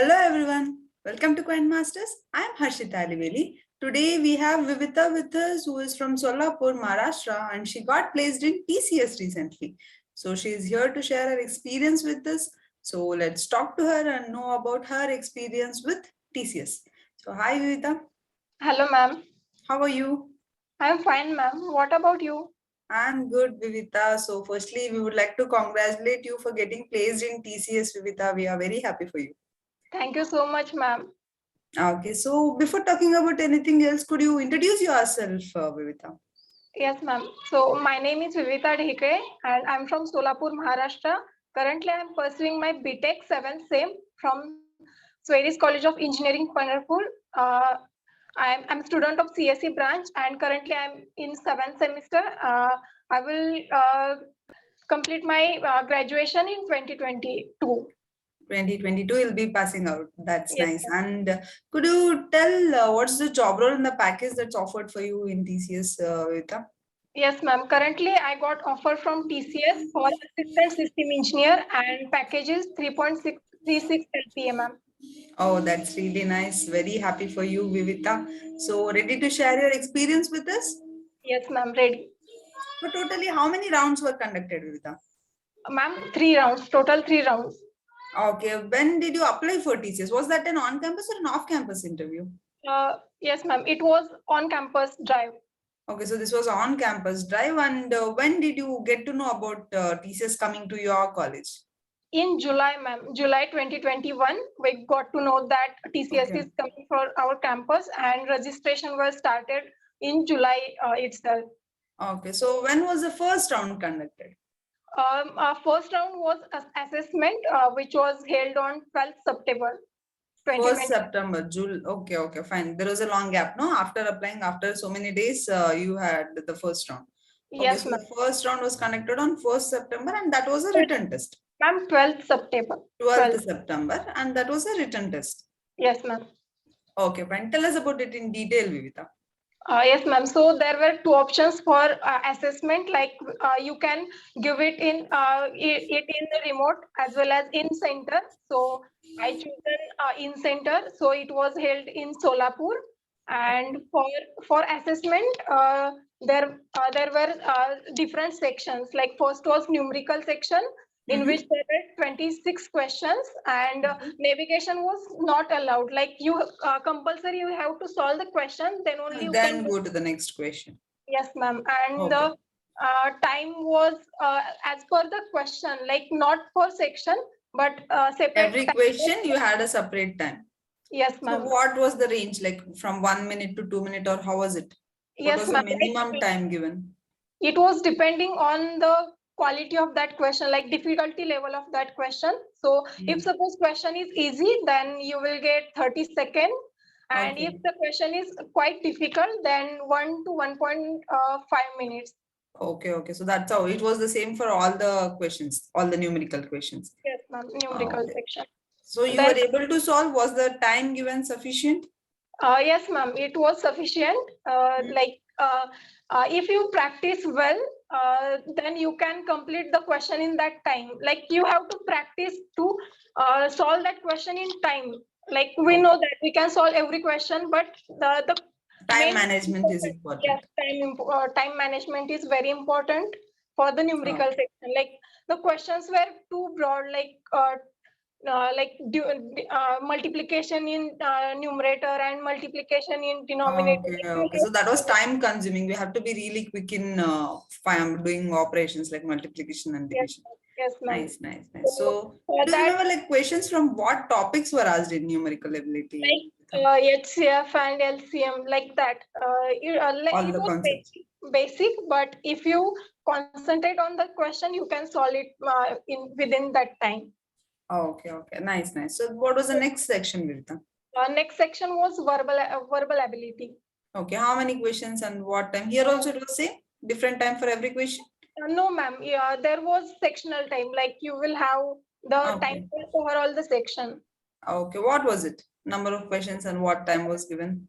Hello everyone, welcome to Quant Masters. I am Harshita Aliveli. Today we have Vivita with us, who is from Solapur, Maharashtra, and she got placed in TCS recently. So she is here to share her experience with us. So let's talk to her and know about her experience with TCS. So hi Vivita, Hello, ma'am. how are you? I'm fine, ma'am. What about you? I'm good, Vivita. So firstly, we would like to congratulate you for getting placed in TCS, Vivita. We are very happy for you. Thank you so much, ma'am. Okay, so before talking about anything else, could you introduce yourself, Vivita? Yes, ma'am. So, my name is Vivita Dhekale and I'm from Solapur, Maharashtra. Currently, I'm pursuing my BTech 7th SEM from Swedish College of Engineering, Punarpur. Uh, I'm a student of CSE branch and currently I'm in 7th semester. I will complete my graduation in 2022. 2022 will be passing out. That's Yes, nice. ma'am. And could you tell what's the job role in the package that's offered for you in TCS, Vivita? Yes, ma'am. Currently, I got offer from TCS for assistant system engineer and packages 3.636 LPA, ma'am. Oh, that's really nice. Very happy for you, Vivita. So, ready to share your experience with us? Yes, ma'am. Ready. So, totally, how many rounds were conducted, Vivita? Ma'am, 3 rounds, total 3 rounds. Okay, when did you apply for TCS? Was that an on-campus or an off-campus interview? Yes, ma'am. It was on campus drive. Okay, so this was on-campus drive, and when did you get to know about TCS coming to your college? In July, ma'am, July 2021, we got to know that TCS Okay. is coming for our campus and registration was started in July itself. Okay, so when was the first round conducted? Our first round was assessment, which was held on 12th September First 2020. September, June. Okay, okay, fine. There was a long gap, no? After applying, after so many days, you had the first round. Okay, Yes, so ma'am. the first round was conducted on 1st September, and that was a written test. Ma'am, 12th September. 12th 12th. September, and that was a written test. Yes, ma'am. Okay, fine. Tell us about it in detail, Vivita. Yes, ma'am. So there were two options for assessment. Like you can give it in the remote as well as in center. So I chosen in center. So it was held in Solapur. And for assessment, there were different sections. Like first was numerical section, in which there were 26 questions, and navigation was not allowed. Like you compulsory you have to solve the question, then only And you can. then go to the next question. Yes, ma'am. And Okay. the time was as per the question, like not per section, but separate Every time was. question you had a separate time. Yes, So ma'am. what was the range, like from 1 minute to 2 minutes, or how was it? What Yes, was the ma'am. minimum Like time given? it was depending on the quality of that question, like difficulty level of that question. So if Mm. suppose question is easy, then you will get 30 seconds. And if Okay. the question is quite difficult, then 1 to 1.5 minutes. Okay. Okay. So that's how it was the same for all the questions, all the numerical questions. Yes, ma'am. Numerical Okay. section. So you Then were able to solve. Was the time given sufficient? yes, ma'am, it was sufficient. If you practice well, then you can complete the question in that time. Like you have to practice to solve that question in time. Like we Okay. know that we can solve every question, but the Time main management is important, yes, important. time management is very important for the numerical Okay. section. Like the questions were too broad, multiplication in numerator and multiplication in denominator. Okay. Like you Okay. have So that was to, time consuming. We have to be really quick in doing operations like multiplication and yes, division. yes, ma'am. Nice, nice, nice. So So, for do you that, remember like questions from what topics were asked in numerical ability? HCF and LCM, like that. All It the was concepts. basic, but if you concentrate on the question, you can solve it in within that time. Okay, okay. Nice, nice. So, what was the next section, Virta? Next section was verbal ability. Okay, how many questions and what time? Here also it was same, different time for every question. No, ma'am. Yeah, there was sectional time. Like you will have the time Okay, for overall the section. okay. What was it? Number of questions and what time was given?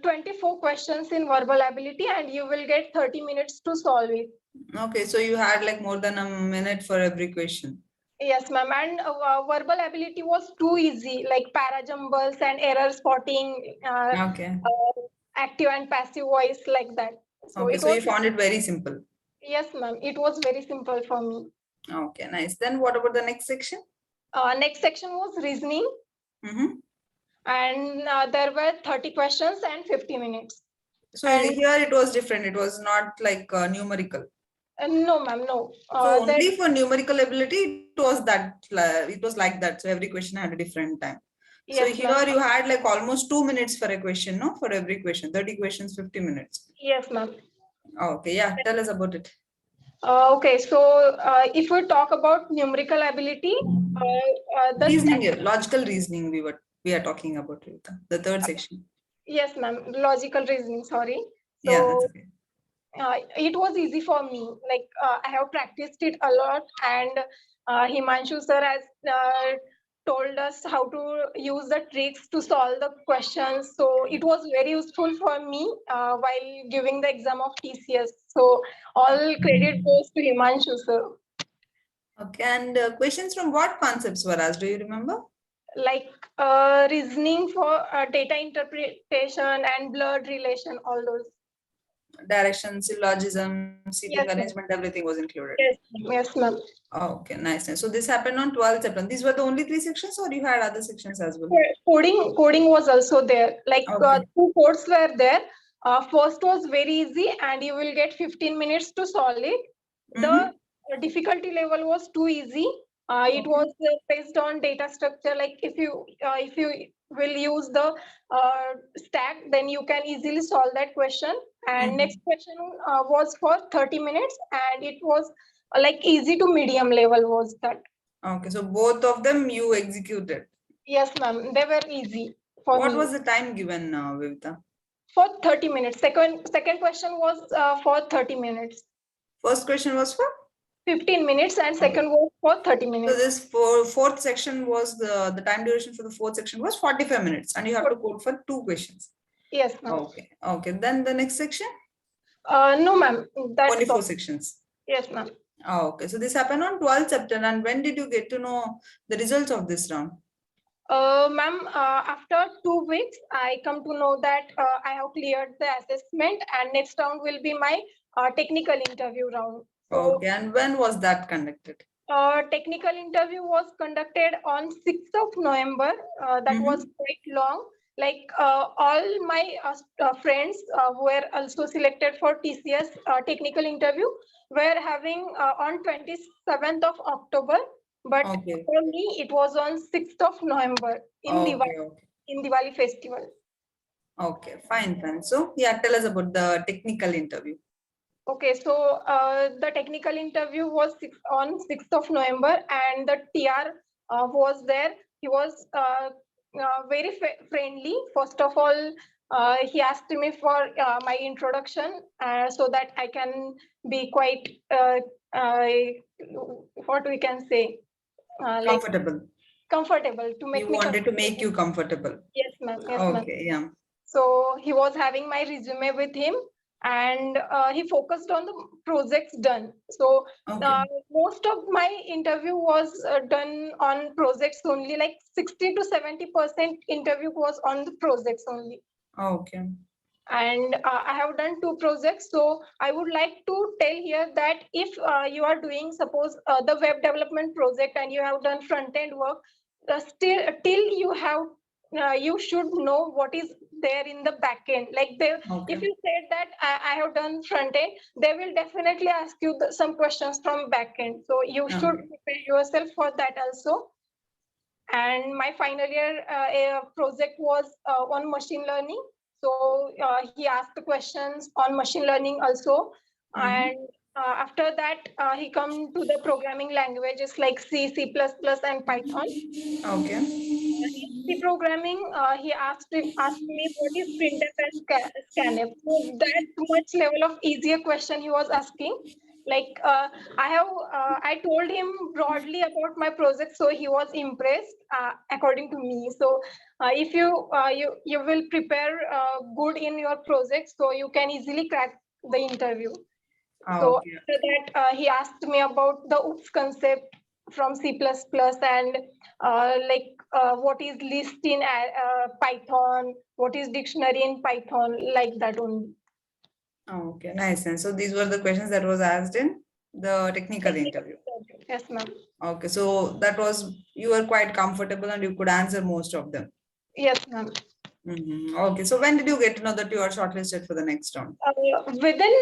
24 questions in verbal ability, and you will get 30 minutes to solve it. Okay, so you had like more than a minute for every question. Yes, ma'am. And verbal ability was too easy, like parajumbles and error spotting, Okay. active and passive voice, like that. So Okay. it So you was, found it very simple. yes, ma'am. It was very simple for me. Okay, nice. Then what about the next section? Next section was reasoning, Mm-hmm. and there were 30 questions and 50 minutes. So And here it was different. It was not like numerical. no, ma'am, no. So That only for numerical ability, it was that it was like that. So every question had a different time. So yes, ma'am. here you had like almost 2 minutes for a question, no? For every question, 30 questions, 50 minutes. Yes, ma'am. Okay, yeah. Tell us about it. Okay, so if we talk about numerical ability, the Reasoning, logical reasoning. We are talking about it, the third section. yes, ma'am, logical reasoning. Sorry. Yeah, that's So okay. it was easy for me. Like I have practiced it a lot, and Himanshu sir has told us how to use the tricks to solve the questions. So it was very useful for me while giving the exam of TCS. So all credit goes to Himanshu sir. Okay, and questions from what concepts were asked? Do you remember? Like reasoning for data interpretation and blurred relation, all those. Direction, syllogism, seating Yes, ma'am. arrangement, everything was included. Yes, yes, ma'am. Okay, nice, nice. So this happened on 12th September. These were the only three sections, or you had other sections as well? Coding was also there. Like Okay. two codes were there. First was very easy, and you will get 15 minutes to solve it. The Mm-hmm. difficulty level was too easy. It was based on data structure. Like if you will use the stack, then you can easily solve that question. And next question was for 30 minutes, and it was like easy to medium level was that. Okay, so both of them you executed. Yes, ma'am. They were easy for What me. was the time given, Vivita? For 30 minutes. Second question was for 30 minutes. First question was for? 15 minutes, and Okay. second was for 30 So minutes. this fourth section was the time duration for the fourth section was 45 minutes, and you have to code for 2 questions. Yes, ma'am. Okay. Okay. Then the next section? No, ma'am. That's Only 4 all. sections. Yes, ma'am. Okay. So this happened on 12th September. And when did you get to know the results of this round? Ma'am, after 2 weeks, I come to know that I have cleared the assessment, and next round will be my technical interview round. So, Okay. And when was that conducted? technical interview was conducted on 6th of November. That was quite long. Like all my friends who were also selected for TCS technical interview were having on 27th of October. But Okay. for me, it was on 6th of November in Okay. Okay. Diwali festival. Okay. Fine. Fine. So yeah, tell us about the technical interview. Okay, so the technical interview was on 6th of November, and the TR was there. He was very friendly. First of all, he asked me for my introduction so that I can be quite, what we can say, like Comfortable. comfortable to He make me wanted to comfortable. make you comfortable. Yes, ma'am. Yes, ma'am. Okay. Yeah. So he was having my resume with him, and he focused on the projects done. So Okay. most of my interview was done on projects only, like 60 to 70% interview was on the projects only. Okay. And I have done 2 projects. So I would like to tell here that if you are doing, suppose the web development project, and you have done front end work, still till you have you should know what is there in the back end. Like Okay. if you said that I have done front end, they will definitely ask you some questions from back end. So you should prepare yourself for that also. And my final year project was on machine learning. So he asked the questions on machine learning also. And after that, he come to the programming languages like C, C++, and Python. Okay. In C programming, he asked me what is printf and scanf. So that much level of easier question he was asking. Like I told him broadly about my project, so he was impressed according to me. So if you will prepare good in your project, so you can easily crack the interview. So Okay. after that, he asked me about the OOPS concept. from C++ and what is list in Python, what is dictionary in Python, like that only. Oh, okay, nice. And so these were the questions that was asked in the technical interview. Yes, ma'am. Okay, so that was, you were quite comfortable and you could answer most of them. Yes, ma'am. Okay, so when did you get to know that you are shortlisted for the next round? Within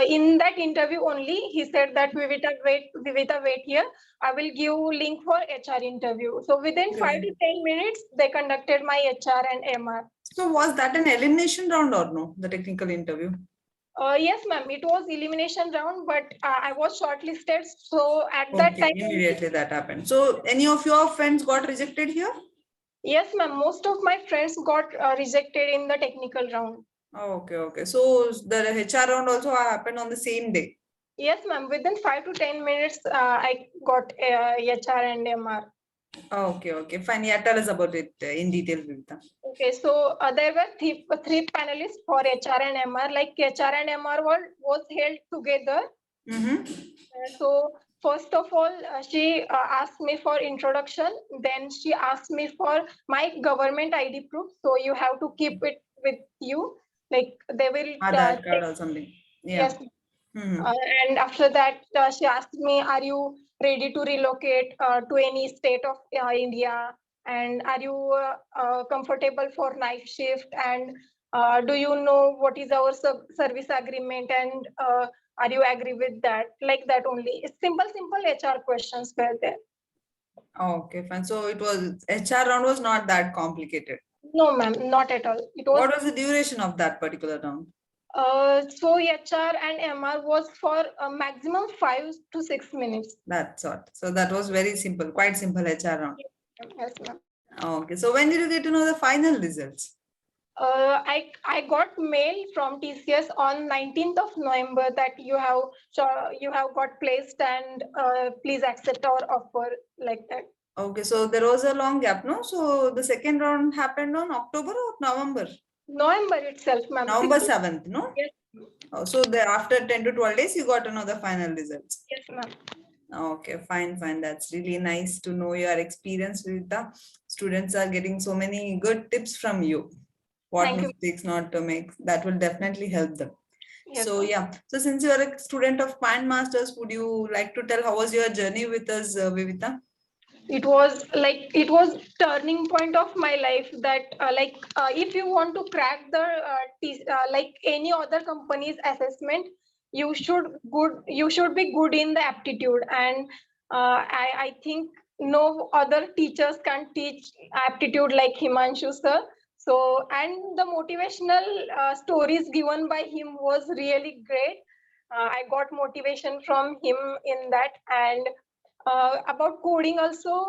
in that interview only, he said that Vivita, wait here. I will give link for HR interview. So within 5 to 10 minutes, they conducted my HR and MR. So was that an elimination round or no, the technical interview? Yes, ma'am. It was elimination round, but I was shortlisted. So at that time, immediately that happened. So any of your friends got rejected here? Yes, ma'am. Most of my friends got rejected in the technical round. Okay. So the HR round also happened on the same day? Yes, ma'am. Within 5 to 10 minutes, I got HR and MR. Okay, fine. Yeah, tell us about it in detail, Vivita. Okay, so there were three panelists for HR and MR. Like HR and MR was held together. So first of all, she asked me for introduction. Then she asked me for my government ID proof. So you have to keep it with you. Like they will Aadhaar card or something. Yeah. Yes. And after that, she asked me, "Are you ready to relocate to any state of India? And are you comfortable for night shift? And do you know what is our service agreement? And are you agree with that?" Like that only. It's simple HR questions were there. Okay, fine. So it was, HR round was not that complicated. No, ma'am, not at all. It was. What was the duration of that particular round? So HR and MR was for a maximum 5 to 6 minutes. That's all. So that was very simple, quite simple HR round. Yes, ma'am. Okay. So when did you get to know the final results? I got mail from TCS on 19th of November that you have got placed and please accept our offer, like that. Okay, so there was a long gap, no? So the second round happened on October or November? November itself, ma'am. November 7th, no? Yes. Oh, so after 10 to 12 days, you got to know the final results. Yes, ma'am. Okay, fine. That's really nice to know your experience with the students are getting so many good tips from you. What mistakes not to make, that will definitely help them. Yes, so yeah, so since you are a student of Quant Masters, would you like to tell how was your journey with us, Vivita? It was turning point of my life that if you want to crack the like any other company's assessment, you should be good in the aptitude, and I think no other teachers can teach aptitude like Himanshu sir. So, and the motivational stories given by him was really great. I got motivation from him in that. And about coding also,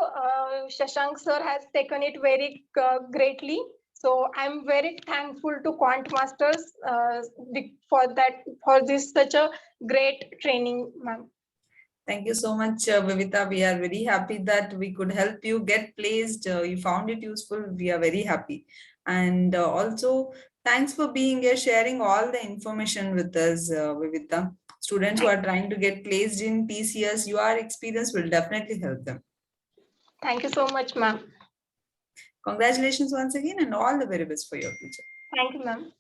Shashank sir has taken it very greatly. So I'm very thankful to Quant Masters for this such a great training, ma'am. Thank you so much, Vivita. We are very happy that we could help you get placed. You found it useful. We are very happy. And also, thanks for being here, sharing all the information with us, Vivita. Students who are trying to get placed in TCS, your experience will definitely help them. Thank you so much, ma'am. Congratulations once again and all the very best for your future. Thank you, ma'am.